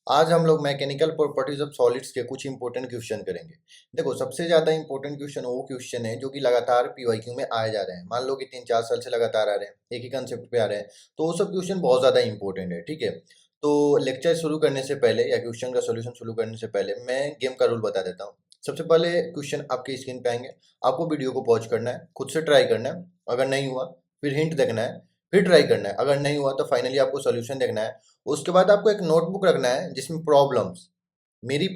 आज हम लोग मैकेनिकल प्रॉपर्टीज ऑफ सॉलिड्स के कुछ इंपॉर्टेंट क्वेश्चन करेंगे। देखो, सबसे ज़्यादा इंपॉर्टेंट क्वेश्चन वो क्वेश्चन है जो कि लगातार पीवाईक्यू में आए जा रहे हैं। मान लो कि 3-4 साल से लगातार आ रहे हैं, एक ही कंसेप्ट पे आ रहे हैं, तो वो सब क्वेश्चन बहुत ज़्यादा इंपॉर्टेंट है। ठीक है, तो लेक्चर शुरू करने से पहले या क्वेश्चन का सोल्यूशन शुरू करने से पहले मैं गेम का रूल बता देता हूँ। सबसे पहले क्वेश्चन आपकी स्क्रीन पे आएंगे, आपको वीडियो को पॉज करना है, खुद से ट्राई करना है, अगर नहीं हुआ फिर हिंट देखना है, फिर ट्राई करना है, अगर नहीं हुआ तो फाइनली आपको सोल्यूशन देखना है। उसके बाद आपको एक नोटबुक रखना है जिसमें प्रॉब्लम्स, मेरी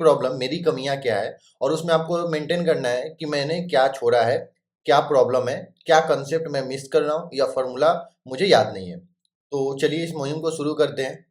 कमियां क्या है, और उसमें आपको मेंटेन करना है कि मैंने क्या छोड़ा है, क्या प्रॉब्लम है, क्या कंसेप्ट मैं मिस कर रहा हूँ या फॉर्मूला मुझे याद नहीं है। तो चलिए इस मुहिम को शुरू करते हैं।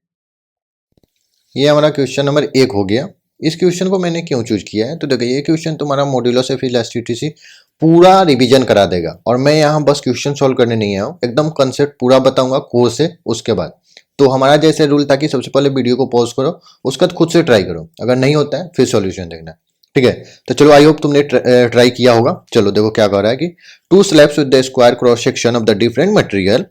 ये हमारा क्वेश्चन नंबर 1 हो गया। इस क्वेश्चन को मैंने क्यों चूज किया है, तो देखिए ये क्वेश्चन तुम्हारा मॉड्यूलस ऑफ इलास्टिसिटी पूरा रिवीजन करा देगा, और मैं यहाँ बस क्वेश्चन सॉल्व करने नहीं आया हूँ, एकदम कंसेप्ट पूरा बताऊंगा कोर्स से। उसके बाद तो हमारा जैसे रूल था कि सबसे पहले वीडियो को पॉज करो, उसके बाद खुद से ट्राई करो, अगर नहीं होता है फिर सॉल्यूशन देखना। ठीक है, तो चलो आई होप तुमने ट्राई किया होगा। चलो देखो क्या कह रहा है कि two slabs with the square cross section of the different material,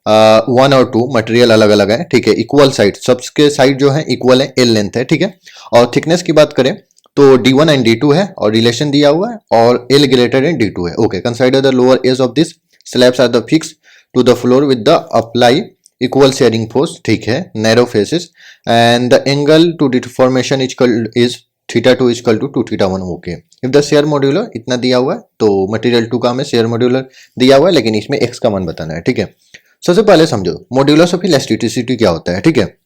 1 और 2 मटेरियल अलग अलग है। ठीक है, इक्वल साइड, सबके साइड जो है इक्वल है, एल लेंथ है। ठीक है, और थिकनेस की बात करें तो D1 एंड D2 है, और रिलेशन दिया हुआ है, और L ग्रेटर देन D2 है। Okay, consider the lower edge of this slabs are the fix to the floor with the apply equal shearing force. ठीक है, narrow faces and the angle to deformation is θ2 equal to 2θ1। Okay, if the shear modular इतना दिया हुआ है तो material 2 का हमें share modular दिया हुआ है, लेकिन इसमें x का मान बताना है। ठीक है, सबसे पहले समझो मॉड्यूलस ऑफ इलास्टिसिटी क्या होता है। ठीक है,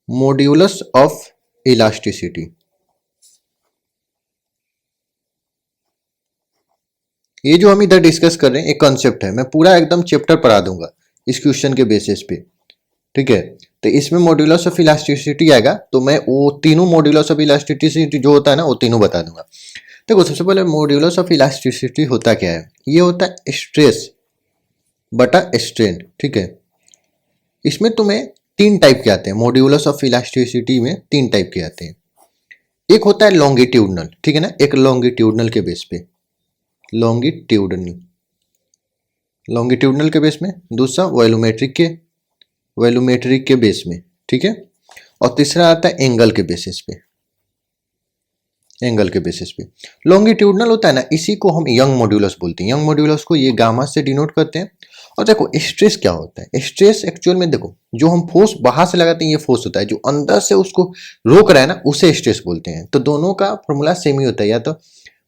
मॉड्यूलस ऑफ इलास्टिसिटी, ये जो हम इधर डिस्कस कर रहे हैं एक कॉन्सेप्ट है, मैं पूरा एकदम चैप्टर पढ़ा दूंगा इस क्वेश्चन के बेसिस पे। ठीक है, तो इसमें मॉड्यूलस ऑफ इलास्टिसिटी आएगा, तो मैं वो तीनों मॉड्यूलस ऑफ इलास्टिसिटी जो होता है ना वो तीनों बता दूंगा। देखो, सबसे पहले मॉड्यूलस ऑफ इलास्टिसिटी होता क्या है, ये होता है स्ट्रेस बटा स्ट्रेन। ठीक है, इसमें तुम्हें 3 टाइप के आते हैं, मॉड्यूलस ऑफ इलास्टिसिटी में 3 टाइप के आते हैं। एक होता है लॉन्गिट्यूडनल, ठीक है ना, एक लॉन्गिट्यूडनल के बेस पे, लॉन्गिट्यूडनल लॉन्गिट्यूडनल के बेस में, दूसरा वॉल्यूमेट्रिक के बेस में। ठीक है, और तीसरा आता है एंगल के बेसिस पे, एंगल के बेसिस पे। लॉन्गिट्यूडनल होता है ना, इसी को हम यंग मॉड्यूलस बोलते हैं। यंग मॉड्यूलस को ये गामा से डिनोट करते हैं। और देखो स्ट्रेस क्या होता है, स्ट्रेस एक्चुअल में देखो जो हम फोर्स बाहर से लगाते हैं ये फोर्स होता है, जो अंदर से उसको रोक रहा है ना उसे स्ट्रेस बोलते हैं। तो दोनों का फॉर्मूला सेम ही होता है, या तो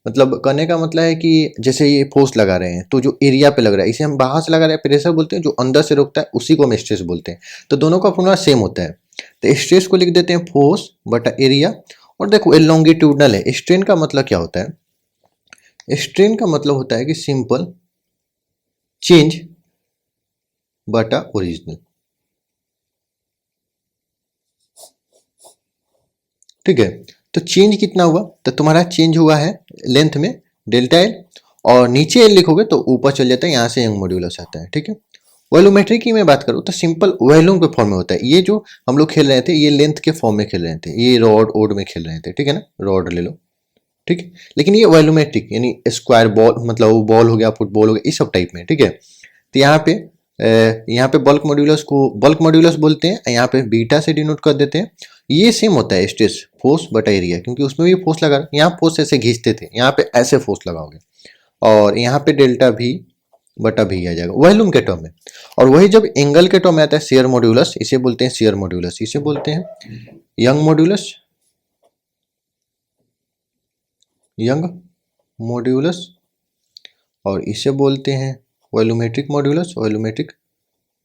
मतलब कहने का मतलब है कि जैसे ये फोर्स लगा रहे हैं तो जो एरिया पे लग रहा है इसे हम बाहर से लगा रहे हैं प्रेशर बोलते हैं, जो अंदर से रोकता है उसी को हम स्ट्रेस बोलते हैं। तो दोनों का फॉर्मूला सेम होता है, तो स्ट्रेस को लिख देते हैं फोर्स बटा एरिया। और देखो ये लॉन्गिट्यूडनल है, स्ट्रेन का मतलब क्या होता है, स्ट्रेन का मतलब होता है कि सिंपल चेंज बटा ओरिजिनल। ठीक है, तो चेंज कितना हुआ, तो तुम्हारा चेंज हुआ है लेंथ में डेल्टा एल, और नीचे एल लिखोगे तो ऊपर चल जाता है, यहाँ से यंग मॉड्यूलस आता है। ठीक है, वॉल्यूमेट्रिक की मैं बात करूँ तो सिंपल वॉल्यूम के फॉर्म में होता है। ये जो हम लोग खेल रहे थे ये लेंथ के फॉर्म में खेल रहे थे, ये रॉड ओड में खेल रहे थे। ठीक है ना, रॉड ले लो। ठीक है, लेकिन ये वॉल्यूमेट्रिक यानी स्क्वायर बॉल, मतलब वो बॉल हो गया, फुटबॉल हो गया, इस सब टाइप में। ठीक है, तो यहाँ पे बल्क मॉड्यूलस बोलते हैं, यहाँ पे बीटा से डिनोट कर देते हैं। ये सेम होता है स्ट्रेस फोर्स बटा एरिया, क्योंकि उसमें भी फोर्स लगा, यहाँ फोर्स ऐसे खींचते थे, यहाँ पे ऐसे फोर्स लगाओगे, और यहाँ पे डेल्टा भी बटा भी आ जाएगा वॉल्यूम के टर्म में। और वही जब एंगल के टर्म में आता है शेयर मॉड्यूलस, इसे बोलते हैं शेयर मॉड्यूलस, इसे बोलते हैं यंग मॉड्यूलस, यंग मॉड्यूलस, और इसे बोलते हैं वॉल्यूमेट्रिक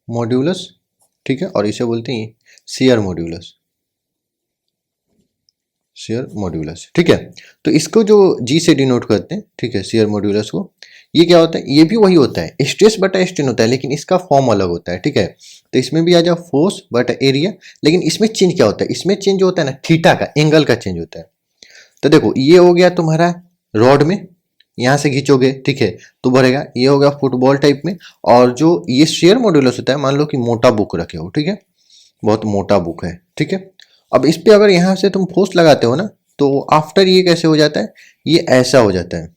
मॉड्यूलस। ठीक है, और इसे बोलते हैं शेयर मॉड्यूलस, शेयर मॉड्यूलस। ठीक है, तो इसको जो जी से डिनोट करते हैं, ठीक है, शेयर मॉड्यूलस को, ये क्या होता है, ये भी वही होता है, स्ट्रेस बटा स्ट्रेन होता है, लेकिन इसका फॉर्म अलग होता है। ठीक है, तो इसमें भी आ जाओ फोर्स बटा एरिया, लेकिन इसमें चेंज क्या होता है, इसमें चेंज होता है ना थीटा का, एंगल का चेंज होता है। तो देखो ये हो गया तुम्हारा रॉड में, यहाँ से खींचोगे ठीक है तो बढ़ेगा, ये हो गया फुटबॉल टाइप में। और जो ये शेयर मॉड्यूलस होता है, मान लो कि मोटा बुक रखे हो, ठीक है, बहुत मोटा बुक है। ठीक है, अब इस पे अगर यहाँ से तुम फोर्स लगाते हो ना, तो आफ्टर ये कैसे हो जाता है, ये ऐसा हो जाता है,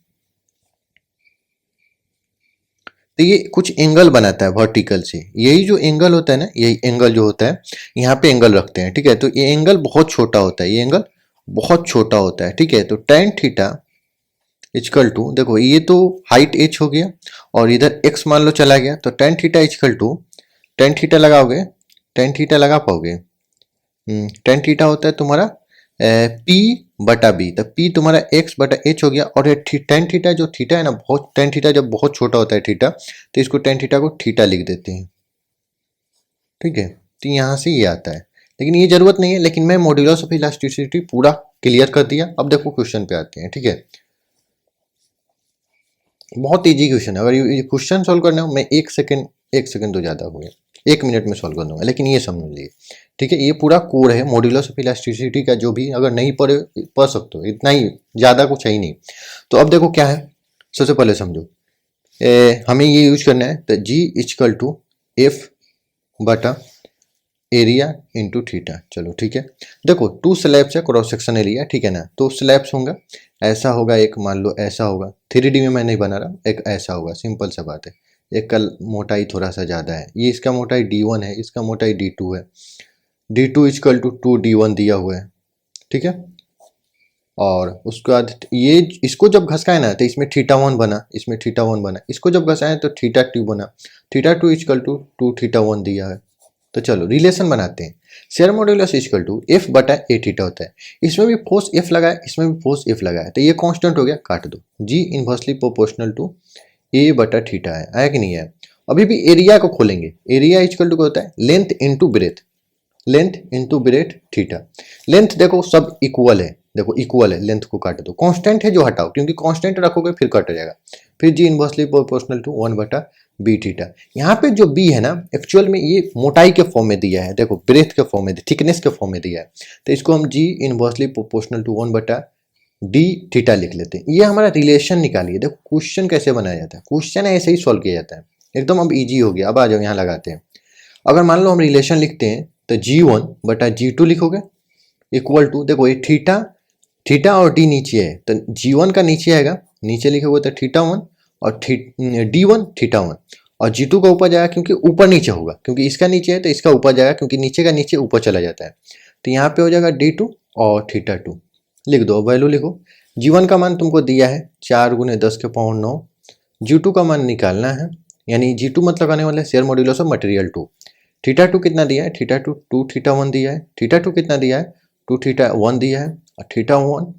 तो ये कुछ एंगल बनाता है वर्टिकल से, यही जो एंगल होता है ना, यही एंगल जो होता है, यहाँ पे एंगल रखते हैं, ठीक है। तो ये एंगल बहुत छोटा होता है, ये एंगल बहुत छोटा होता है, ठीक है। तो tan थीटा इजकल टू, देखो ये तो हाइट h हो गया और इधर x मान लो चला गया, तो tan theta is equal to, tan theta लगाओगे, tan थीटा लगा पाओगे, tan थीटा होता है तुम्हारा P बटा बी, तो P तुम्हारा x बटा h हो गया। और ये tan थीटा जो थीटा है ना, बहुत tan थीटा जब बहुत छोटा होता है थीटा, तो इसको tan थीटा को थीटा लिख देते हैं, ठीक है। तो यहाँ से ये आता है, लेकिन ये जरूरत नहीं है, लेकिन मैं मॉड्यूलस ऑफ इलास्टिसिटी पूरा क्लियर कर दिया। अब देखो क्वेश्चन पे आते हैं, ठीक है। बहुत इजी क्वेश्चन है, अगर ये क्वेश्चन सॉल्व करना हो, मैं एक सेकंड तो ज़्यादा हो गया, 1 मिनट में सॉल्व कर दूंगा, लेकिन ये समझ लीजिए, ठीक है। ये पूरा कोर है मॉड्यूलस ऑफ इलास्टिसिटी का, जो भी अगर नहीं पढ़े पढ़ सकते हो, इतना ही, ज़्यादा कुछ है ही नहीं। तो अब देखो क्या है, सबसे पहले समझो, हमें ये यूज करना है, तो जी इजकल टू एफ बटा एरिया इंटू थीटा। चलो ठीक है, देखो 2 स्लैब्स है, क्रॉस सेक्शन एरिया, ठीक है ना। तो स्लैब्स होंगे, ऐसा होगा एक, मान लो ऐसा होगा, 3D में मैं नहीं बना रहा, एक ऐसा होगा, सिंपल सा बात है। एक का मोटाई थोड़ा सा ज़्यादा है, ये इसका मोटाई D1 है, इसका मोटाई D2 है, D2 इजकल टू 2D1 दिया हुआ है, ठीक है। और उसके बाद ये इसको जब घसकाए ना, तो इसमें θ1 बना, इसमें θ1 बना, इसको जब घसाए तो θ2 बना, θ2 इजकल टू 2θ1 दिया है। तो चलो रिलेशन बनाते हैं, shear modulus is equal to F बटा ए थीटा होता है, इसमें भी फोर्स एफ लगाए, इसमें भी फोर्स एफ लगाए, तो ये कांस्टेंट हो गया, काट दो, जी इनवर्सली प्रोपोर्शनल टू ए बटा थीटा है, आया कि नहीं है। अभी भी एरिया को खोलेंगे, एरिया इजकल टू क्या होता है, length into breadth, length into breadth theta. Length देखो सब इक्वल है, देखो इक्वल है, लेंथ को काट दो, कांस्टेंट है जो हटाओ, क्योंकि कांस्टेंट रखोगे फिर कट जाएगा। फिर जी इनवर्सली प्रोपोर्शनल टू 1 बटा बी थीटा। यहाँ पे जो बी है ना, एक्चुअल में ये मोटाई के फॉर्म में दिया है, देखो ब्रेथ के फॉर्म में, थिकनेस के फॉर्म में दिया है, तो इसको हम जी इनवर्सली प्रोपोर्शनल टू 1 बटा डी थीटा लिख लेते हैं। ये हमारा रिलेशन निकालिए, देखो क्वेश्चन कैसे बनाया जाता है, क्वेश्चन ऐसे ही सॉल्व किया जाता है, एकदम अब ईजी हो गया। अब आ जाओ यहाँ लगाते हैं, अगर मान लो हम रिलेशन लिखते हैं, तो G1 बटा G2 लिखोगे, इक्वल टू, देखो ये थीटा और डी नीचे है, तो G1 का नीचे आएगा, नीचे लिखोगे तो θ1 और D1 θ1, और G2 का ऊपर जाएगा, क्योंकि ऊपर नीचे होगा, क्योंकि इसका नीचे है तो इसका ऊपर जाएगा, क्योंकि नीचे का नीचे ऊपर चला जाता है। तो यहाँ पे हो जाएगा D2 और θ2, लिख दो, वैल्यू लिखो। G1 का मान तुमको दिया है 4 × 10⁻9, G2 का मान निकालना है, यानी G2 मतलब आने वाला है शेयर मॉड्यूलस ऑफ मटेरियल 2। θ2 कितना दिया है, θ2 2θ1 दिया है, θ2 कितना दिया है, 2θ1 दिया है, और θ1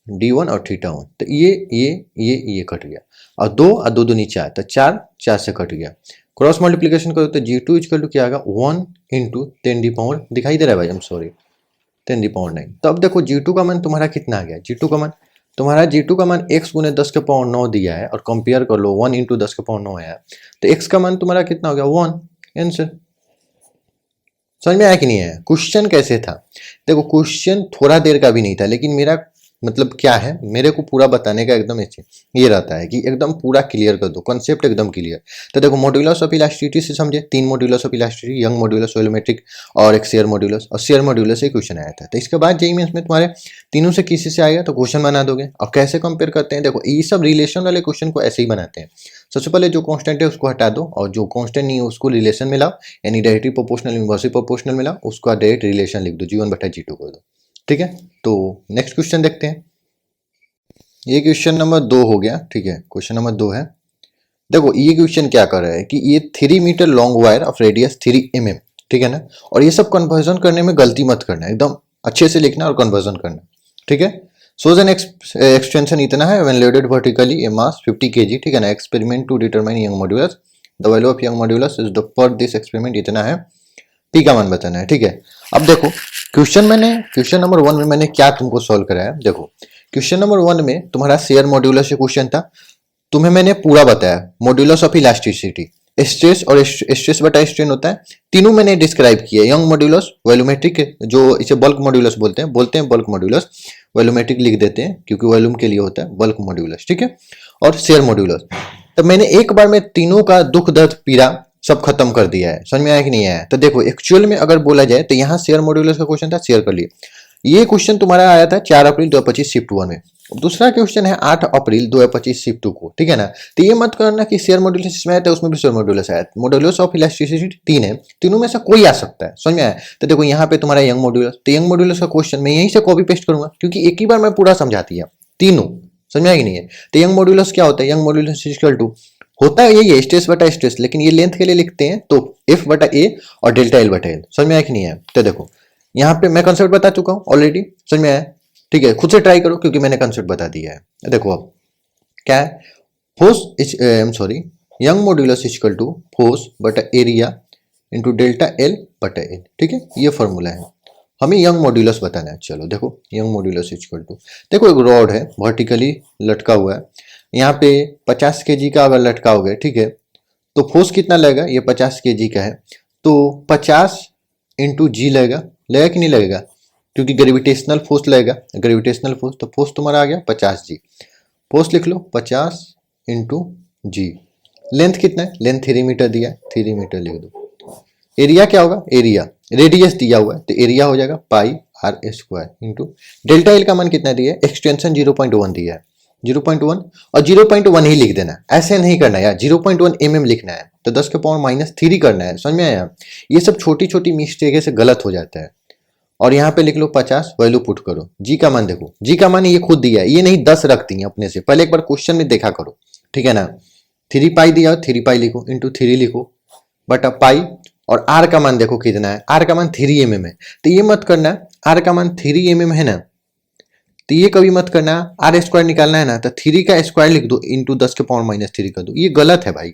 D1 और θ1, तो ये कट गया, और 2 और 2 नीचे आया, तो 4 से कट गया। क्रॉस मल्टीप्लिकेशन करो तो G2 इजकल टू क्या आएगा, 1 × 10⁻, दिखाई दे रहा है भाई, आई एम सॉरी, 10�9। तो अब देखो G2 का मान तुम्हारा कितना आ गया, G2 का मान तुम्हारा, G2 का मान x × 10⁻9 दिया है, और कंपेयर कर लो 1 × 10⁻9 आया, तो x का मान तुम्हारा कितना हो गया, 1। आंसर समझ में आया कि नहीं आया। क्वेश्चन कैसे था, देखो क्वेश्चन थोड़ा देर का भी नहीं था, लेकिन मेरा मतलब क्या है, मेरे को पूरा बताने का एकदम ये रहता है कि एकदम पूरा क्लियर कर दो, कॉन्सेप्ट एकदम क्लियर। तो देखो मॉड्यूलस ऑफ इलास्टिसिटी से समझे, 3 modulus of elasticity, young modulus, volumetric, और एक शेयर मॉड्यूलस, और शेयर मॉड्यूलस से क्वेश्चन आया था। तो इसके बाद जेईई मेंस में तुम्हारे तीनों से किसी से आएगा तो क्वेश्चन बना दोगे। और कैसे कंपेयर करते हैं, देखो ये सब रिलेशन वाले क्वेश्चन को ऐसे ही बनाते हैं। सबसे पहले जो कांस्टेंट है उसको हटा दो, और जो कांस्टेंट नहीं है उसको रिलेशन में लाओ, यानी डायरेक्टली प्रोपोर्शनल इनवर्सली प्रोपोर्शनल में लाओ, उसका डायरेक्ट रिलेशन लिख दो, G1 बटा G2 कर दो, ठीक है। तो नेक्स्ट क्वेश्चन देखते हैं, ये क्वेश्चन नंबर 2 हो गया, ठीक है। क्वेश्चन नंबर 2 है, देखो ये क्वेश्चन क्या कर रहा है कि ये 3 metre long wire of radius 3 mm, ठीक है ना। और ये सब कन्वर्जन करने में गलती मत करना, एकदम अच्छे से लिखना और कन्वर्जन करना, ठीक है। सोज एन एक्सटेंशन इतना है, when loaded vertically a mass 50 kg, ठीक है ना। Experiment to determine Young modulus, the value of Young modulus is the for this experiment इतना है, पी का मान बताना है, ठीक है। अब देखो क्वेश्चन नंबर 1 में मैंने क्या तुमको सॉल्व कराया, देखो क्वेश्चन नंबर 1 में तुम्हारा शेयर मॉड्यूलस से क्वेश्चन था, तुम्हें मैंने पूरा बताया मॉड्यूलस ऑफ इलास्टिसिटी, स्ट्रेस और स्ट्रेस बटा स्ट्रेन होता है, तीनों मैंने डिस्क्राइब किया, यंग मॉड्यूलस, वॉल्यूमेट्रिक, जो इसे बल्क मॉड्यूलस बोलते हैं बल्क मॉड्यूलस, वॉल्यूमेट्रिक लिख देते हैं क्योंकि वॉल्यूम के लिए होता है बल्क मॉड्यूलस, ठीक है, और शेयर मॉड्यूलस। तो मैंने एक बार में तीनों का दुख दर्द पीड़ा सब खत्म कर दिया है, समझ में आया कि नहीं आया। तो देखो एक्चुअल में अगर बोला जाए तो यहाँ शेयर मॉड्यूलस का क्वेश्चन था, शेयर कर लिए। ये क्वेश्चन तुम्हारा आया था 4 अप्रैल 2025 शिफ्ट 1 में, दूसरा क्वेश्चन है 8 अप्रैल 2025 शिफ्ट 2 को, ठीक है ना। तो ये मत करना कि शेयर मॉड्यूलस इसमें आया था उसमें भी शेयर मॉड्यूलस आया। मॉड्यूलस ऑफ इलास्टिसिटी 3 है, तीनों में से कोई आ सकता है, समझ में आया। तो देखो यहाँ पे तुम्हारा यंग मॉड्यूलस, तो यंग मॉड्यूलस का क्वेश्चन मैं यहीं से कॉपी पेस्ट करूंगा क्योंकि एक ही बार मैं पूरा समझा दिया तीनों, समझ में आया कि नहीं है। तो यंग मॉड्यूलस क्या होता है, यंग मॉड्यूलस इक्वल टू होता है यही है स्ट्रेस बटा स्ट्रेस, लेकिन ये लेंथ के लिए लिखते हैं तो एफ बटा ए और डेल्टा एल बटा एल, समझ में आया कि नहीं है। तो देखो यहाँ पे मैं कंसेप्ट बता चुका हूँ ऑलरेडी, समझ में आया, ठीक है। खुद से ट्राई करो क्योंकि मैंने कंसेप्ट बता दिया है। देखो अब क्या है, force sorry Young modulus equal to force बटा एरिया इंटू डेल्टा एल बटा एल, ठीक है। ये फॉर्मूला है, हमें यंग मॉड्यूलस बताना है। चलो देखो यंग मॉड्यूलस इक्वल टू, देखो एक रॉड है वर्टिकली लटका हुआ है, यहाँ पे 50 kg का अगर लटकाओगे, ठीक है, तो फोर्स कितना लगेगा, ये 50 kg का है तो 50 इंटू जी लगेगा कि नहीं लगेगा, क्योंकि ग्रेविटेशनल फोर्स लगेगा, ग्रेविटेशनल फोर्स, तो फोर्स तुम्हारा आ गया 50 जी। फोर्स लिख लो 50 इंटू जी। लेंथ कितना है, लेंथ 3 मीटर दिया है, 3 मीटर लिख दो। एरिया क्या होगा, एरिया रेडियस दिया हुआ है तो एरिया हो जाएगा pi r square into delta L का मान कितना दिया है, एक्सटेंशन 0.1 दिया है, 0.1 और 0.1 ही लिख देना, ऐसे नहीं करना यार, 0.1 mm लिखना है तो 10 के पावर -3 करना है, समझ में आया। ये सब छोटी छोटी मिस्टेक से गलत हो जाता है। और यहाँ पे लिख लो 50, वैल्यू पुट करो, जी का मान देखो, जी का मान ये खुद दिया है, ये नहीं 10 रखती है अपने से, पहले एक बार क्वेश्चन में देखा करो, ठीक है ना। 3 पाई दिया, 3 पाई लिखो इंटू 3 लिखो बटा पाई, और आर का मान देखो कितना है, आर का मान 3 mm है, तो ये मत करना आर का मान 3 mm है ना, तो ये कभी मत करना आर स्क्वायर निकालना है ना तो 3 का स्क्वायर लिख दो इंटू 10 के पावर -3 कर दो, ये गलत है भाई।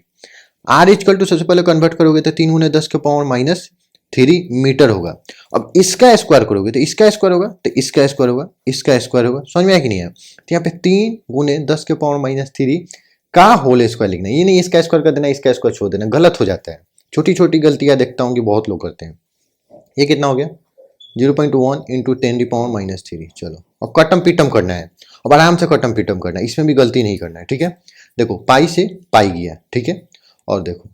आर इक्वल टू सबसे पहले कन्वर्ट करोगे तो 3 गुने 10 के पावर -3 मीटर होगा। अब इसका स्क्वायर करोगे तो इसका स्क्वायर होगा, तो इसका स्क्वायर होगा, इसका स्क्वायर होगा, समझ में आया कि नहीं है। तो यहाँ पे 3 गुने 10 के पावर -3 का होल स्क्वायर लिखना है, ये नहीं इसका स्क्वायर कर देना, इसका स्क्वायर छोड़ देना, गलत हो जाता है। छोटी छोटी गलतियां देखता हूँ कि बहुत लोग करते हैं। ये कितना हो गया 0.1 इंटू 10⁻³ चलो अब कटम पिटम करना है, अब आराम से कटम पिटम करना है, इसमें भी गलती नहीं करना है, ठीक है। देखो पाई से पाई गया, ठीक है, और देखो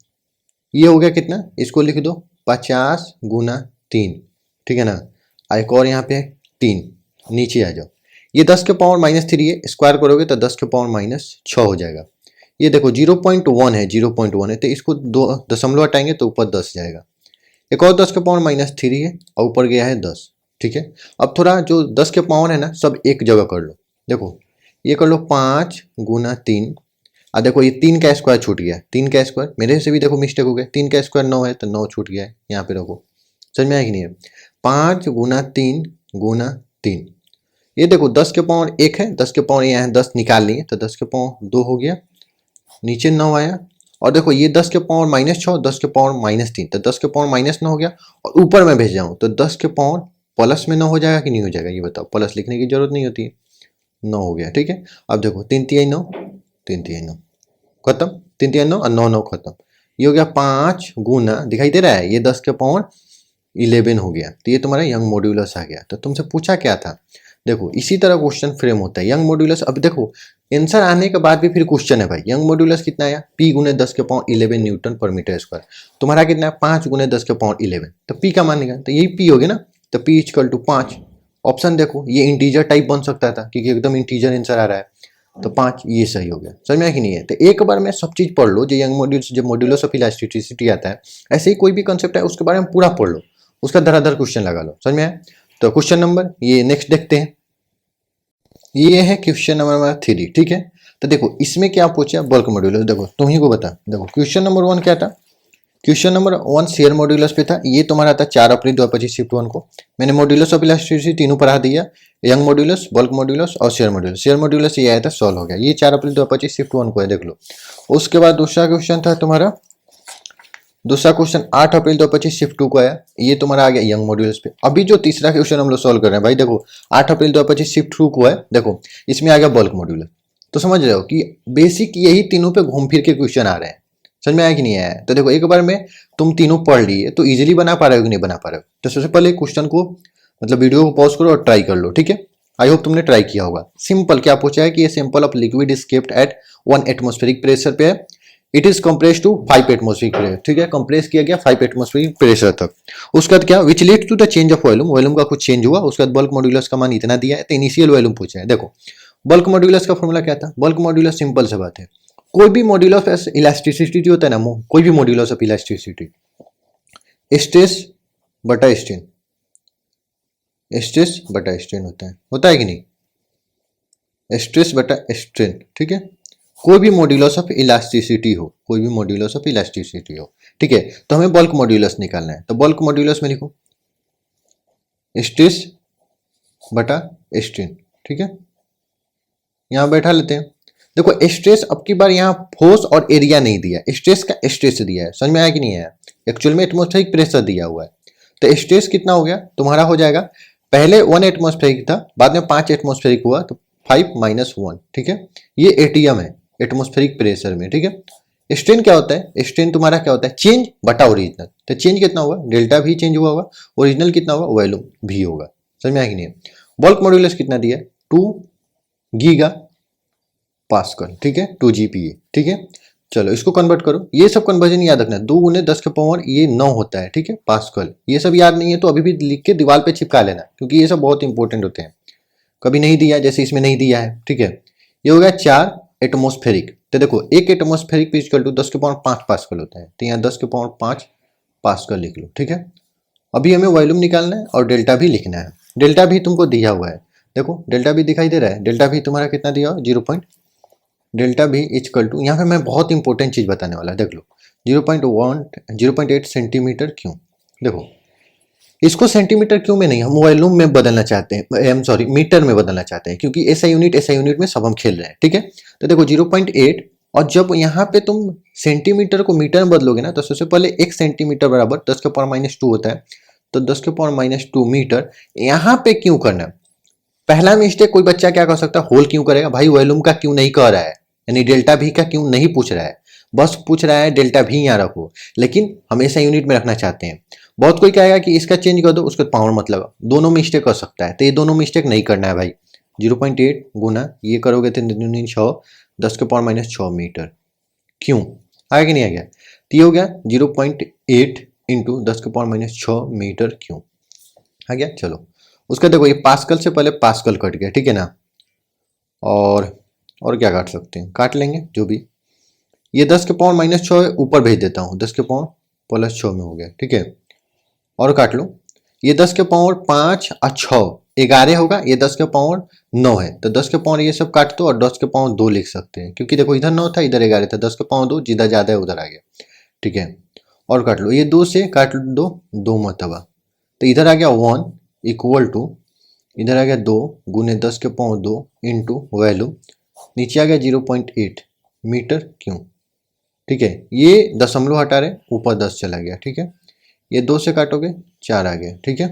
ये हो गया कितना, इसको लिख दो 50 गुना 3, ठीक है ना। एक और यहाँ पे 3, नीचे आ जाओ, ये 10 के पावर -3 है, स्क्वायर करोगे तो 10 के पावर -6 हो जाएगा। ये देखो 0.1 है, 0.1 है तो इसको 2 दशमलव हटाएंगे तो ऊपर 10 जाएगा। एक और 10 के पावर -3 है और ऊपर गया है 10, ठीक है। अब थोड़ा जो 10 के पावर है ना सब एक जगह कर लो, देखो ये कर लो 5 गुना 3, और देखो ये 3 का स्क्वायर छूट गया, 3 का स्क्वायर मेरे से भी देखो मिस्टेक हो गया, 3 का स्क्वायर 9 है तो 9 छूट गया है, यहाँ पे रखो, समझ में आया कि नहीं है। 5 गुना 3 गुना 3, ये देखो 10 के पावर 1 है, 10 के पावर यहाँ है 10 निकाल लिए तो 10 के पावर 2 हो गया, नीचे 9 आया, और देखो ये 10 के पावर -6, 10 के पावर -3 तो 10 के पावर -9 हो गया, और ऊपर में भेज जाऊँ तो 10 के पावर प्लस में 9 हो जाएगा कि नहीं हो जाएगा, ये बताओ, प्लस लिखने की जरूरत नहीं होती है, 9 हो गया, ठीक है। अब देखो 3 3 9, 3 3 9 खत्म, 3 3 9 और 9 9 खत्म, ये हो गया 5 गुना, दिखाई दे रहा है, ये 10 के पावर 11 हो गया, तो ये तुम्हारा यंग मॉड्यूलस आ गया। तो तुमसे पूछा क्या था, देखो इसी तरह क्वेश्चन फ्रेम होता है यंग मॉड्यूलस। अब देखो आंसर आने के बाद भी फिर क्वेश्चन है भाई, यंग मॉड्यूलस कितना आया, P गुने 10 के पावर 11 न्यूटन पर मीटर स्क्वायर, तुम्हारा कितना है 5 गुने 10 के पावर 11, तो P का मान निकाल, तो यही P हो गया ना, तो P इक्वल टू 5। ऑप्शन देखो ये इंटीजर टाइप बन सकता था क्योंकि एकदम इंटीजर आंसर आ रहा है, तो 5 ये सही हो गया, समझ में आया कि नहीं है। तो एक बार में सब चीज पढ़ लो, जो यंग मॉड्यूल्स, जब मॉड्यूलस ऑफ इलास्टिसिटी आता है, ऐसे ही कोई भी कंसेप्ट है उसके बारे में पूरा पढ़ लो, उसका धराधर क्वेश्चन लगा लो, समझ में आया। तो क्वेश्चन नंबर ये नेक्स्ट देखते हैं, ये है क्वेश्चन नंबर 3, ठीक है। तो देखो इसमें क्या पूछा, बल्क मॉड्यूलस, देखो तुम ही को बता, देखो क्वेश्चन नंबर 1 क्या था, क्वेश्चन नंबर 1 शेयर मॉड्यूलस पे था, ये तुम्हारा था 4 अप्रैल 2025 शिफ्ट 1 को। मैंने मॉड्यूलस ऑफ इलास्टिसिटी तीनों पढ़ा दिया, यंग मॉड्यूलस, बल्क मॉड्यूलस और शेयर मॉड्यूलस। शेयर मॉड्यूलस ये आया था, सॉल्व हो गया, ये 4 अप्रैल 2025 शिफ्ट 1 को है, देख लो। उसके बाद दूसरा क्वेश्चन था तुम्हारा, दूसरा क्वेश्चन 8 अप्रैल 2025 शिफ्ट 2 को आया, ये तुम्हारा आ गया यंग मॉड्यूल्स पे। अभी जो तीसरा क्वेश्चन हम लोग सॉल्व कर रहे हैं भाई, देखो 8 अप्रैल 2025 शिफ्ट 2 को है, देखो इसमें आ गया बल्क मॉड्यूलस। तो समझ रहे हो कि बेसिक यही तीनों पे घूम फिर के क्वेश्चन आ रहे हैं, समझ में आया कि नहीं आया। तो देखो एक बार में तुम तीनों पढ़ लिए तो इजीली बना पा रहे हो कि नहीं बना पा रहे हो। तो सबसे पहले क्वेश्चन को मतलब वीडियो को पॉज करो और ट्राई कर लो, ठीक है। आई होप तुमने ट्राई किया होगा। सिंपल क्या पूछा है कि ये sample of liquid is kept at 1 atmospheric pressure पे है, it is compress to 5 atmospheric pressure, ठीक है, कंप्रेस किया गया 5 एटमॉस्फेरिक प्रेशर तक। उसके बाद क्या, which lead to the change of volume, volume का कुछ चेंज हुआ। उसके बाद बल्क मॉड्यूलस का मान इतना दिया है, तो इनिशियल वॉल्यूम पूछा है। देखो बल्क मॉड्यूलस का फॉर्मूला क्या था? बल्क मॉड्यूलस सिंपल सा बात है, कोई भी मॉड्यूलस ऑफ इलास्टिसिटी होता है ना, कोई भी मॉड्यूलस ऑफ इलास्टिसिटी, स्ट्रेस बटा स्ट्रेन, स्ट्रेस बटा स्ट्रेन होता है कि नहीं? स्ट्रेस बटा स्ट्रेन, ठीक है। कोई भी मॉड्यूलस ऑफ इलास्टिसिटी हो, कोई भी मॉड्यूलस ऑफ इलास्टिसिटी हो, ठीक है। तो हमें बल्क मॉड्यूलस निकालना है, तो बल्क मॉड्यूलस में लिखो स्ट्रेस बटा स्ट्रेन, ठीक है। यहां बैठा लेते हैं। देखो स्ट्रेस अब की बार यहाँ फोर्स और एरिया नहीं दिया, स्ट्रेस का स्ट्रेस दिया है, समझ में आया कि नहीं आया? एक्चुअल में एटमॉस्फेरिक प्रेशर दिया हुआ है। तो स्ट्रेस कितना हो गया तुम्हारा? हो जाएगा, पहले 1 एटमॉस्फेरिक था, बाद में 5 एटमॉस्फेरिक हुआ, तो 5 - 1, ठीक है। ये एटीएम है एटमॉस्फेरिक प्रेशर में, ठीक है। स्ट्रेन क्या होता है? स्ट्रेन तुम्हारा क्या होता है? चेंज बटा ओरिजिनल। तो चेंज कितना हुआ? डेल्टा भी चेंज हुआ होगा, ओरिजिनल कितना होगा? वॉल्यूम भी होगा, समझ में आया कि नहीं? बल्क मॉड्यूलस कितना दिया? 2 गीगा पास्कल, ठीक है, 2 GPa, ठीक है। चलो इसको कन्वर्ट करो, ये सब कन्वर्जन याद रखना, 2 × 10 के पावर ये 9 होता है, ठीक है, पास्कल। ये सब याद नहीं है तो अभी भी लिख के दीवार पे चिपका लेना, क्योंकि ये सब बहुत इंपॉर्टेंट होते हैं। कभी नहीं दिया, जैसे इसमें नहीं दिया है, ठीक है। ये हो गया 4 एटमॉस्फेरिक। तो देखो एक एटमॉस्फेरिक पे इक्वल टू 10 के पावर 5 पास्कल होता है, तो यहाँ 10 के पावर 5 पास्कल लिख लो, ठीक है। अभी हमें वॉल्यूम निकालना है और डेल्टा भी लिखना है। डेल्टा भी तुमको दिया हुआ है, देखो डेल्टा भी दिखाई दे रहा है। डेल्टा भी तुम्हारा कितना दिया हुआ? 0. डेल्टा भी इक्वल टू, यहाँ पे मैं बहुत इंपॉर्टेंट चीज बताने वाला, देख लो 0.8 सेंटीमीटर क्यूब। देखो इसको सेंटीमीटर क्यूब में नहीं, हम वॉल्यूम में बदलना चाहते हैं, सॉरी मीटर में बदलना चाहते हैं, क्योंकि ऐसा यूनिट में सब हम खेल रहे हैं, ठीक है। तो देखो 0.8, और जब यहाँ पे तुम सेंटीमीटर को मीटर में बदलोगे ना, तो सबसे पहले 1 सेंटीमीटर बराबर 10 के पावर -2 होता है, तो 10 के पावर -2 मीटर। यहाँ पे क्यों करना है? पहला मिस्टेक कोई बच्चा क्या कर सकता है? होल क्यों करेगा भाई? वॉल्यूम का क्यों नहीं कह रहा है, यानी डेल्टा भी का क्यों नहीं पूछ रहा है, बस पूछ रहा है डेल्टा भी यहाँ रखो, लेकिन हमेशा यूनिट में रखना चाहते हैं। बहुत कोई कहेगा कि इसका चेंज कर दो, उसका पावर मत लगा, दोनों मिस्टेक कर सकता है, तो ये दोनों मिस्टेक नहीं करना है भाई। 0.8 गुना ये करोगे तो 6 10 के पावर -6 मीटर क्यों आया कि नहीं आ गया? तो ये हो गया 0.8 इंटू 10 के पावर -6 मीटर क्यों आ गया। चलो उसका देखो, ये पास्कल से पहले पास्कल कट गया, ठीक है ना। और क्या काट सकते हैं? काट लेंगे जो भी। ये 10 के पावर -6 ऊपर भेज देता हूँ, 10 के पावर +6 में हो गया, ठीक है। और काट लो, ये 10 के पावर 5 और 6 11 होगा, ये 10 के पावर 9 है, तो 10 के पावर ये सब काट दो और 10 के पावर 2 लिख सकते हैं, क्योंकि देखो इधर 9 था इधर 11 था, 10 के पावर 2 जिधर ज्यादा है उधर आ गया, ठीक है। और काट लो, ये 2 से काट दो, 2 मतबा, तो इधर आ गया 1 इक्वल टू, इधर आ गया 2 गुने 10 के पावर 2 इंटू वैल्यू, नीचे आ गया 0.8 मीटर क्यों, ठीक है। ये दशमलव हटा रहे, ऊपर 10 चला गया, ठीक है। ये 2 से काटोगे 4 आ गया, ठीक है।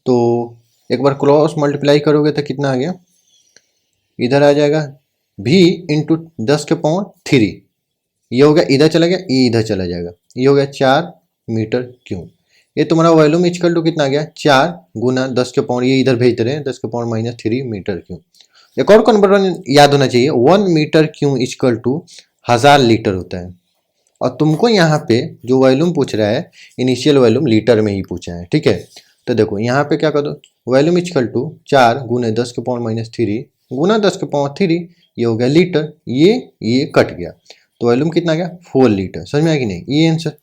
तो एक बार क्रॉस मल्टीप्लाई करोगे तो कितना आ गया? इधर आ जाएगा भी इंटू 10 के पावर 3, ये हो गया, इधर चला गया, ये इधर चला जाएगा, ये हो गया 4 मीटर क्यूब। ये तुम्हारा वॉल्यूम इक्वल टू कितना आ गया? 4 गुना 10 के पावर, ये इधर भेज दे रहे हैं, 10 के पावर -3 मीटर क्यूब। एक और कन्वर्जन याद होना चाहिए, 1 metre cube equal to 1000 litre होता है। और तुमको यहाँ पे जो वॉल्यूम पूछ रहा है, इनिशियल वॉल्यूम लीटर में ही पूछा है, ठीक है। तो देखो यहाँ पे क्या कर दो, वॉल्यूम इक्वल टू 4 गुने 10 के पावर -3 गुना 10 के पावर 3, ये हो गया लीटर, ये कट गया, तो वॉल्यूम कितना आ गया? 4 लीटर। समझ में आया कि नहीं? ये आंसर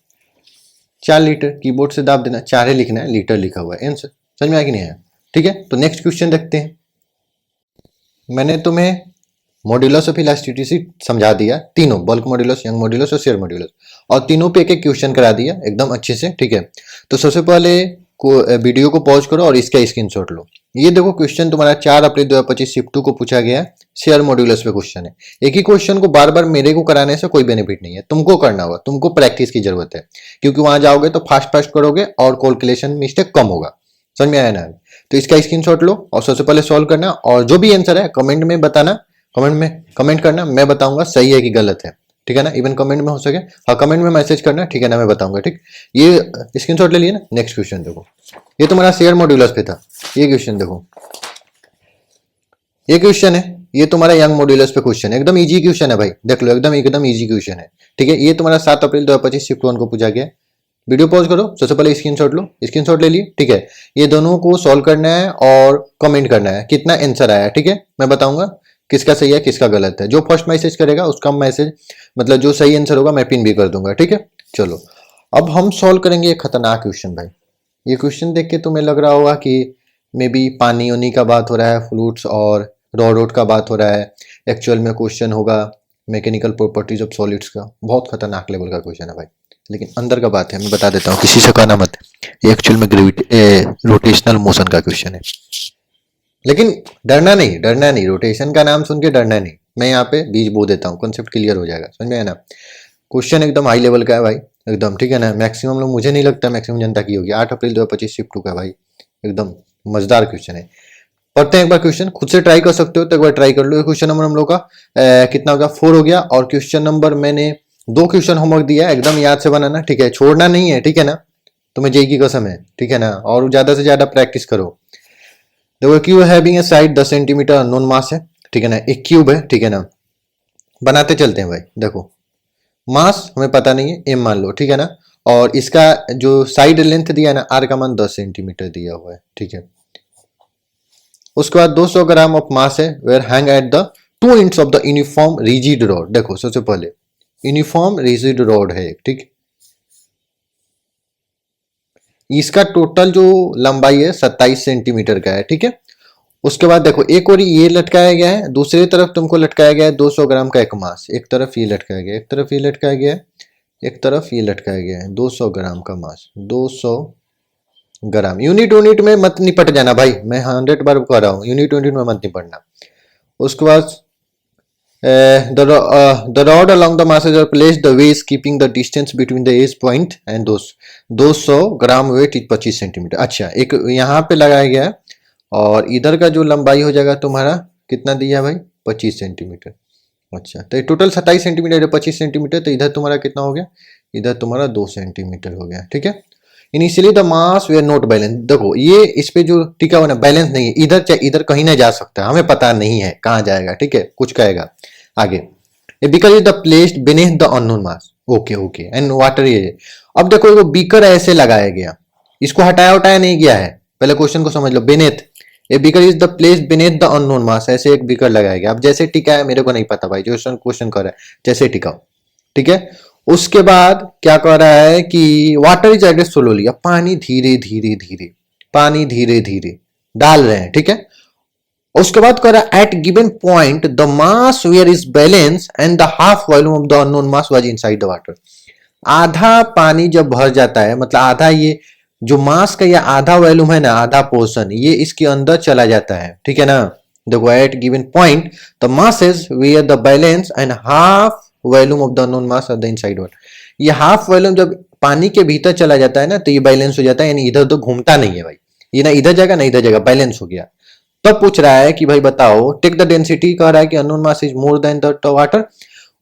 4 लीटर, कीबोर्ड से दाब देना, 4 ही लिखना है, लीटर लिखा हुआ है, आंसर। समझ में आया कि नहीं आया? ठीक है, तो नेक्स्ट क्वेश्चन देखते हैं। मैंने तुम्हें मॉड्यूलस ऑफ इलास्टिसिटी समझा दिया, तीनों, बल्क मॉड्यूलस, यंग मॉड्यूलस और शेयर मॉड्यूलस, और तीनों पे एक एक क्वेश्चन करा दिया एकदम अच्छे से, ठीक है। तो सबसे पहले वीडियो को पॉज करो और इसका स्क्रीनशॉट लो। ये देखो क्वेश्चन तुम्हारा 4 अप्रैल 2025 शिफ्ट 2 को पूछा गया है, शेयर मॉड्यूलस पे क्वेश्चन है। एक ही क्वेश्चन को बार बार मेरे को कराने से कोई बेनिफिट नहीं है, तुमको करना होगा, तुमको प्रैक्टिस की जरूरत है, क्योंकि वहां जाओगे तो फास्ट करोगे और कैलकुलेशन मिस्टेक कम होगा। समझ में आया ना? तो इसका स्क्रीनशॉट लो और सबसे पहले सॉल्व करना, और जो भी आंसर है कमेंट में बताना, कमेंट करना, मैं बताऊंगा सही है कि गलत है, ठीक है ना। इवन कमेंट में हो सके, हाँ कमेंट में मैसेज करना, ठीक है ना, मैं बताऊंगा, ठीक। ये स्क्रीनशॉट ले लिए ना। नेक्स्ट क्वेश्चन देखो, ये तुम्हारा शेयर मॉड्यूलस पे था, ये क्वेश्चन देखो, ये क्वेश्चन है, ये तुम्हारा यंग मॉड्यूलस पे क्वेश्चन है, एकदम इजी क्वेश्चन है भाई, देख लो, एकदम इजी क्वेश्चन है, ठीक है। ये तुम्हारा 7 अप्रैल 2025 शिफ्ट 1 को पूछा गया। वीडियो पॉज करो, सबसे पहले स्क्रीनशॉट लो, स्क्रीनशॉट ले लिए, ठीक है। ये दोनों को सॉल्व करना है और कमेंट करना है कितना आंसर आया, ठीक है, मैं बताऊंगा किसका सही है किसका गलत है। जो फर्स्ट मैसेज करेगा उसका मैसेज मतलब जो सही आंसर होगा मैं पिन भी कर दूंगा, ठीक है। चलो अब हम सॉल्व करेंगे एक खतरनाक क्वेश्चन भाई। ये क्वेश्चन देख के तुम्हें लग रहा होगा कि मे बी पानी उनी का बात हो रहा है, फ्लूइड्स और रॉ रोड का बात हो रहा है। एक्चुअल में क्वेश्चन होगा मैकेनिकल प्रॉपर्टीज ऑफ सॉलिड्स का। बहुत खतरनाक लेवल का क्वेश्चन है भाई, लेकिन अंदर का बात है, मैं बता देता हूँ, किसी से कहना मत। ये एक्चुअल में रोटेशनल मोशन का क्वेश्चन है, लेकिन डरना नहीं, डरना नहीं, रोटेशन का नाम सुन के डरना नहीं। मैं यहाँ पे बीज बो देता हूँ, कॉन्सेप्ट क्लियर हो जाएगा, समझ में आया ना। क्वेश्चन एकदम हाई लेवल का है भाई, एकदम ठीक है ना। मैक्सिमम लोग, मुझे नहीं लगता मैक्सिमम जनता की होगी। 8 अप्रैल 2025 शिफ्ट 2 का भाई, एकदम मजेदार क्वेश्चन है। पढ़ते हैं एक बार क्वेश्चन, खुद से ट्राई कर सकते हो तो एक बार ट्राई कर लो। क्वेश्चन नंबर हम लोग का कितना हो गया 4 हो गया। और क्वेश्चन नंबर मैंने 2 क्वेश्चन होमवर्क दिया है, एकदम याद से बनाना, ठीक है, छोड़ना नहीं है, ठीक है ना। तुम्हें जेई की कसम है, ठीक है ना। और ज्यादा से ज्यादा प्रैक्टिस करो। देखो cube having a side 10 centimetre unknown मास है, ठीक है ना। एक क्यूब है, ठीक है ना। बनाते चलते हैं भाई। देखो मास हमें पता नहीं है, एम मान लो, ठीक है ना। और इसका जो साइड लेंथ दिया है ना, आर का मान 10 सेंटीमीटर दिया हुआ है, ठीक है। उसके बाद 200 ग्राम ऑफ मास है, were hang at the 2 inch of the uniform rigid rod. देखो सबसे पहले यूनिफॉर्म रिजिड रॉड है, ठीक। इसका टोटल जो लंबाई है 27 सेंटीमीटर का है, ठीक है। उसके बाद देखो एक और ये लटकाया गया है, दूसरी तरफ तुमको लटकाया गया है 200 ग्राम का एक मास। एक तरफ ये लटकाया गया है, एक तरफ ये लटकाया गया है, एक तरफ ये लटकाया गया है। 200 ग्राम का मास, 200 ग्राम। यूनिट में मत निपट जाना भाई, मैं 100 बार कह रहा हूँ, यूनिट में मत निपटना। उसके बाद the rod along the masses are placed the ways keeping the distance between the edge point and those 200 gram weight 25 centimetre. अच्छा एक यहाँ पे लगाया गया है, और इधर का जो लंबाई हो जाएगा तुम्हारा कितना दिया है भाई 25 सेंटीमीटर। अच्छा तो ये टोटल 27 सेंटीमीटर है, 25 सेंटीमीटर, तो इधर तुम्हारा कितना हो गया, इधर तुम्हारा 2 सेंटीमीटर हो गया, ठीक है। Initially the mass way not balance. देखो ये इस पे जो टिका हुआ ना बैलेंस नहीं है, इधर चाहे इधर कहीं ना जा सकता है, हमें पता नहीं है कहाँ जाएगा, ठीक है, कुछ कहेगा आगे। Beaker is the placed beneath the unknown mass, okay okay, and water ये। अब देखो वो बीकर ऐसे लगाया गया, इसको हटाया उठाया नहीं गया है, पहले क्वेश्चन को समझ लो। Beneath a beaker is the placed beneath the unknown mass, ऐसे एक बीकर लगाया गया। अब जैसे टिका है मेरे को नहीं पता भाई, जो क्वेश्चन कर रहा है जैसे टिकाओ, ठीक है। उसके बाद क्या कह रहा है कि वाटर इज एडेड स्लोली, अब पानी धीरे धीरे धीरे, पानी धीरे धीरे डाल रहे हैं, ठीक है। उसके बाद कह रहा है at given point the mass were is balance and the half volume of the unknown mass was inside the water. आधा पानी जब भर जाता है, मतलब आधा ये जो मास का ये आधा वॉल्यूम है ना, आधा पोर्शन ये इसके अंदर चला जाता है, ठीक है ना। देखो at given point the masses were the balance and half volume of the unknown mass of the inside water. ये हाफ वॉल्यूम जब पानी के भीतर चला जाता है ना, तो ये बैलेंस हो जाता है, यानी इधर उधर घूमता नहीं है भाई, ये ना इधर जाएगा ना इधर जाएगा, बैलेंस हो गया। तब पूछ रहा है कि भाई बताओ टेक द डेंसिटी, कह रहा है कि unknown mass is more than the water.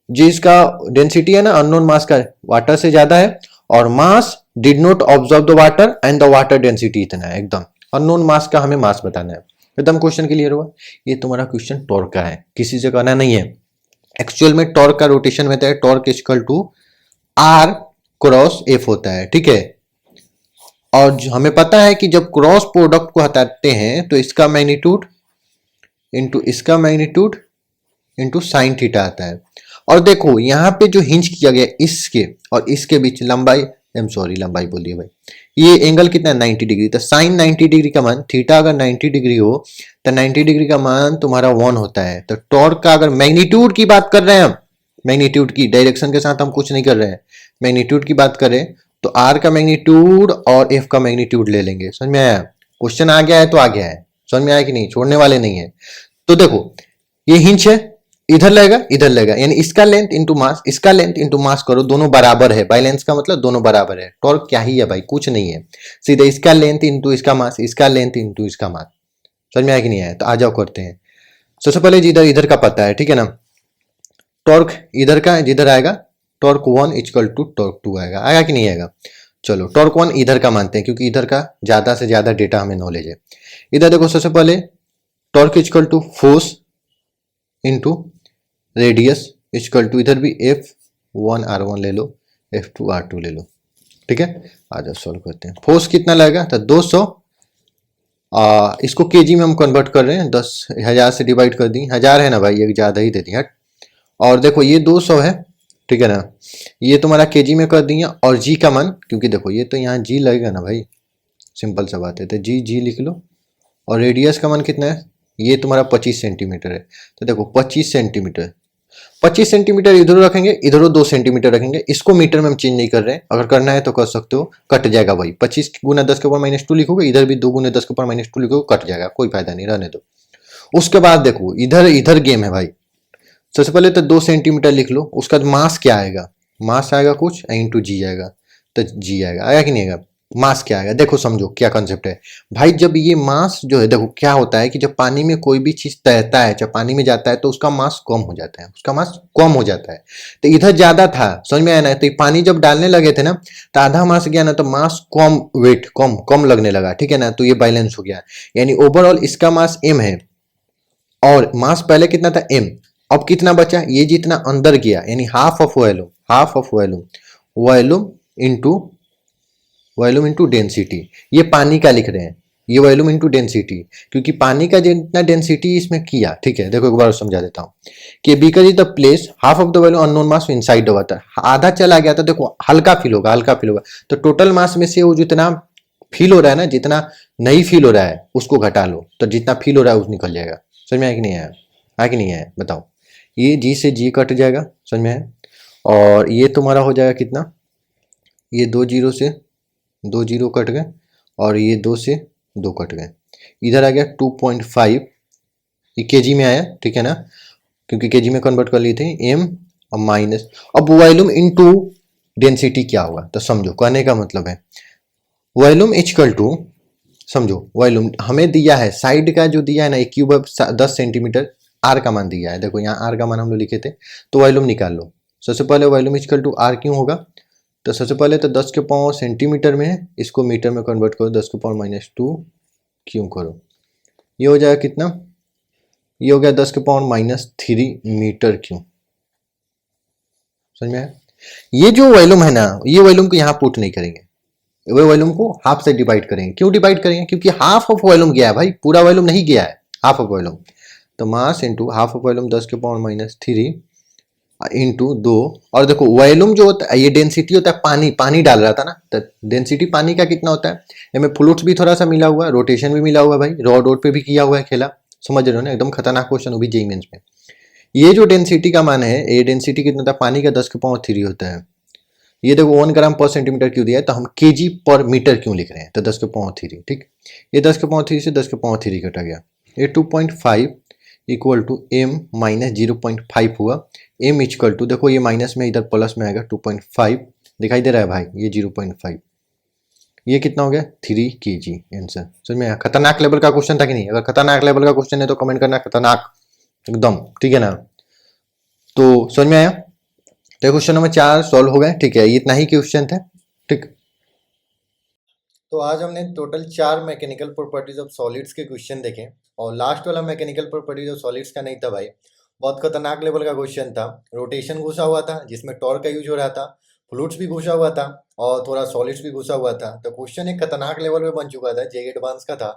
जिसका डेंसिटी है ना अननोन मास का वाटर से ज्यादा है, और mass did not observe the water and the water density इतना है। एकदम अननोन मास का हमें मास बताना है। एकदम क्वेश्चन क्लियर हुआ। ये तुम्हारा क्वेश्चन टॉर्क का है, किसी से कहना नहीं है। एक्चुअल में टॉर्क का रोटेशन में है torque equal to r cross F होता है, ठीक है। और हमें पता है कि जब क्रॉस प्रोडक्ट को हटाते हैं तो इसका मैग्नीट्यूड इंटू साइन थीटा आता है। और देखो यहाँ पे जो हिंज किया गया इसके और इसके बीच लंबाई, लंबाई बोलिए भाई, ये एंगल कितना है 90 डिग्री। तो साइन 90 डिग्री का मान, थीटा अगर 90 डिग्री हो तो 90 डिग्री का मान तुम्हारा 1 होता है। तो टॉर्क का अगर मैग्नीट्यूड की बात कर रहे हैं हम, मैग्नीट्यूड की, डायरेक्शन के साथ हम कुछ नहीं कर रहे हैं, मैग्नीट्यूड की बात करें तो आर का मैग्नीट्यूड और एफ का मैग्नीट्यूड ले लेंगे। समझ में आया? क्वेश्चन आ गया है तो आ गया है, समझ में आया कि नहीं, छोड़ने वाले नहीं है। तो देखो ये हिंच है, इधर लगेगा, यानी इसका लेंथ इंटू मास, इसका लेंथ इंटू मास करो, दोनों बराबर है। बैलेंस का मतलब दोनों बराबर है। टॉर्क क्या ही है भाई, कुछ नहीं है, सीधे इसका लेंथ इंटू इसका मास, इसका लेंथ इंटू इसका मास। समझ में आया कि नहीं आया? तो आ जाओ करते हैं। सबसे पहले जिधर इधर का पता है, ठीक है ना। टॉर्क इधर का जिधर आएगा टॉर्क 1 इक्वल टू टॉर्क 2 आएगा कि नहीं आएगा? चलो टॉर्क 1 इधर का मानते हैं, क्योंकि इधर का ज्यादा से ज्यादा डेटा हमें नॉलेज है। इधर देखो सबसे पहले torque equal to force into radius equal to, इधर भी F1 R1 ले लो, F2 R2 ले लो, ठीक है। आ जाओ सॉल्व करते हैं। फोर्स कितना लगेगा? तो 200 इसको केजी में हम कन्वर्ट कर रहे हैं, 10,000 से डिवाइड कर दी, 1000 है ना भाई, एक ज़्यादा ही दे दी हट। और देखो ये 200 है, ठीक है ना, ये तुम्हारा केजी में कर दिया। और जी का मान, क्योंकि देखो ये तो यहाँ जी लगेगा ना भाई, सिंपल सा बात है, तो जी जी लिख लो। और रेडियस का मान कितना है, ये तुम्हारा 25 सेंटीमीटर है, तो देखो 25 सेंटीमीटर, 25 सेंटीमीटर इधर रखेंगे, इधर 2 सेंटीमीटर रखेंगे, इसको मीटर में हम चेंज नहीं कर रहे हैं, अगर करना है तो कर सकते हो, कट जाएगा भाई, 25 गुना 10 के ऊपर -2 लिखोगे, इधर भी 2 गुना 10 के ऊपर -2 लिखोगे, कट जाएगा, कोई फायदा नहीं, रहने दो। उसके बाद देखो इधर इधर गेम है भाई, सबसे पहले तो 2 सेंटीमीटर लिख लो, उसका मास क्या आएगा, मास आएगा कुछ इंटू जी आएगा, तो जी आएगा, आएगा कि नहीं आएगा, मास क्या आएगा, देखो समझो क्या कंसेप्ट है भाई। जब ये मास जो है, देखो क्या होता है कि जब पानी में कोई भी चीज तैरता है, जब पानी में जाता है तो उसका मास कम हो जाता है, उसका मास कम हो जाता है। तो इधर ज्यादा था, समझ में आया ना, तो ये पानी जब डालने लगे थे ना, तो आधा मास गया ना, तो मास कम, वेट कम कम लगने लगा, ठीक है ना, तो ये बैलेंस हो गया, यानी ओवरऑल इसका मास m है, और मास पहले कितना था m, अब कितना बचा, ये जितना अंदर गया, यानी half of volume, half of volume, volume into, volume into density, ये पानी का लिख रहे हैं, ये वॉल्यूम इंटू डेंसिटी, क्योंकि पानी का जितना डेंसिटी इसमें किया, ठीक है। देखो एक बार समझा देता हूँ कि because is the place half of the volume unknown mass inside the water, आधा चला गया था, देखो हल्का फील होगा, हल्का फील होगा, तो टोटल मास में से वो जितना फील हो रहा है ना, जितना नहीं फील हो रहा है उसको घटा लो, तो जितना फील हो रहा है उस निकल जाएगा। समझ में आया कि नहीं आया, आया कि नहीं आया बताओ, ये जी से जी कट जाएगा, समझ में आया। और ये तुम्हारा हो जाएगा कितना, ये 2 जीरो से 2 जीरो कट गए, और ये 2 से 2 कट गए, इधर आ गया 2.5, ये केजी में आया, ठीक है ना, क्योंकि केजी में कन्वर्ट कर लिए थे, एम और माइनस, अब वॉल्यूम इनटू डेंसिटी क्या होगा, तो समझो कहने का मतलब है वॉल्यूम इक्वल टू, समझो वॉल्यूम हमें दिया है, साइड का जो दिया है ना, एक क्यूब 10 सेंटीमीटर, आर का मान दिया है, देखो यहाँ आर का मान हम लोग लिखे थे, तो वॉल्यूम निकाल लो। सबसे पहले वॉल्यूम इक्वल टू आर क्यों होगा, तो सबसे पहले तो 10 के पावर सेंटीमीटर में है, इसको मीटर में कन्वर्ट करो, 10 के पावर -2 क्यों करो, ये हो जाएगा कितना, ये हो गया 10 के पावर -3 मीटर क्यों, समझ में आया। ये जो वॉल्यूम है ना, ये वॉल्यूम को यहाँ पुट नहीं करेंगे, वो वॉल्यूम को हाफ से डिवाइड करेंगे, क्यों डिवाइड करेंगे, क्योंकि हाफ ऑफ वॉल्यूम गया है भाई, पूरा वॉल्यूम नहीं गया है, हाफ ऑफ वॉल्यूम, तो mass into half of volume 10 के पावर -3 इंटू 2। और देखो वॉल्यूम जो होता है, ये डेंसिटी होता है, पानी पानी डाल रहा था ना, तो डेंसिटी पानी का कितना होता है, इसमें फ्लूइड्स भी थोड़ा सा मिला हुआ है, रोटेशन भी मिला हुआ है भाई, रॉड रोड पे भी किया हुआ है खेला, समझ रहे हो ना, एकदम खतरनाक क्वेश्चन, वो भी जेईई मेंस में। ये जो डेंसिटी का मान है, ये डेंसिटी कितना था, पानी का 10 के पावर 3 होता है, ये देखो 1 ग्राम पर सेंटीमीटर क्यों दिया है, तो हम केजी पर मीटर क्यों लिख रहे हैं, तो 10 के पावर 3, ठीक, ये 10 के पावर 3 से 10 के पावर 3 कटा गया, ये 2.5 इक्वल टू m माइनस 0.5 हुआ, m इक्वल टू, देखो ये माइनस में इधर प्लस में आएगा, 2.5 दिखाई दे रहा है भाई, ये 0.5, ये कितना हो गया 3 kg आंसर। समझ में आया, खतरनाक लेवल का क्वेश्चन था कि नहीं, अगर खतरनाक लेवल का क्वेश्चन है तो कमेंट करना खतरनाक एकदम, ठीक है ना। तो समझ में आया, तो क्वेश्चन नंबर 4 सॉल्व हो गए, ठीक है, ये इतना ही क्वेश्चन थे, ठीक। तो आज हमने total 4 mechanical properties of solids के क्वेश्चन देखे, और लास्ट वाला मैकेनिकल प्रॉपर्टीज ऑफ सॉलिड्स का नहीं था भाई, बहुत खतरनाक लेवल का क्वेश्चन था, रोटेशन घुसा हुआ था जिसमें टॉर्क का यूज हो रहा था, फ्लूइड्स भी घुसा हुआ था, और थोड़ा सॉलिड्स भी घुसा हुआ था, तो क्वेश्चन एक खतरनाक लेवल पे बन चुका था, जेईई एडवांस का था,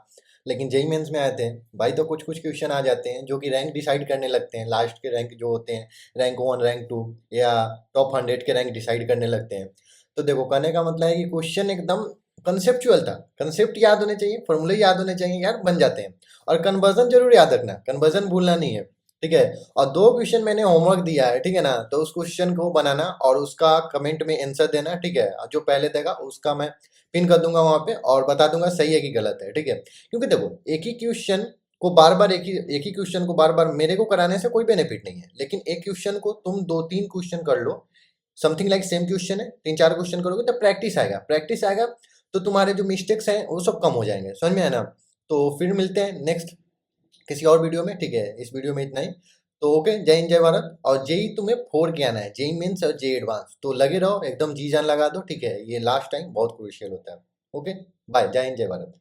लेकिन जेईई मेंस में आए थे भाई, तो कुछ कुछ क्वेश्चन आ जाते हैं जो कि रैंक डिसाइड करने लगते हैं, लास्ट के रैंक जो होते हैं, रैंक 1 रैंक 2 या टॉप 100 के रैंक डिसाइड करने लगते हैं। तो देखो कहने का मतलब है कि क्वेश्चन एकदम कंसेप्चुअल था, कंसेप्ट याद होने चाहिए, फॉर्मूले याद होने चाहिए यार, बन जाते हैं, और कन्वर्जन जरूर याद रखना, कन्वर्जन भूलना नहीं है, ठीक है। और 2 क्वेश्चन मैंने होमवर्क दिया है, ठीक है ना, तो उस क्वेश्चन को बनाना और उसका कमेंट में आंसर देना, ठीक है, जो पहले देगा उसका मैं पिन कर दूंगा वहां पे, और बता दूंगा सही है कि गलत है, ठीक है। क्योंकि देखो एक ही क्वेश्चन को बार बार एक ही क्वेश्चन को बार बार मेरे को कराने से कोई बेनिफिट नहीं है, लेकिन एक क्वेश्चन को तुम 2-3 क्वेश्चन कर लो, समथिंग लाइक सेम क्वेश्चन है, 3-4 क्वेश्चन करोगे तो प्रैक्टिस आएगा, प्रैक्टिस आएगा तो तुम्हारे जो मिस्टेक्स हैं वो सब कम हो जाएंगे, समझ में है ना। तो फिर मिलते हैं नेक्स्ट किसी और वीडियो में, ठीक है, इस वीडियो में इतना ही। तो ओके, जय हिंद जय भारत। और जेई तुम्हें 4 के आना है, जेई मेंस और जेई एडवांस, तो लगे रहो एकदम, जी जान लगा दो, ठीक है, ये लास्ट टाइम बहुत क्रूशियल होता है। ओके बाय, जय हिंद जय भारत।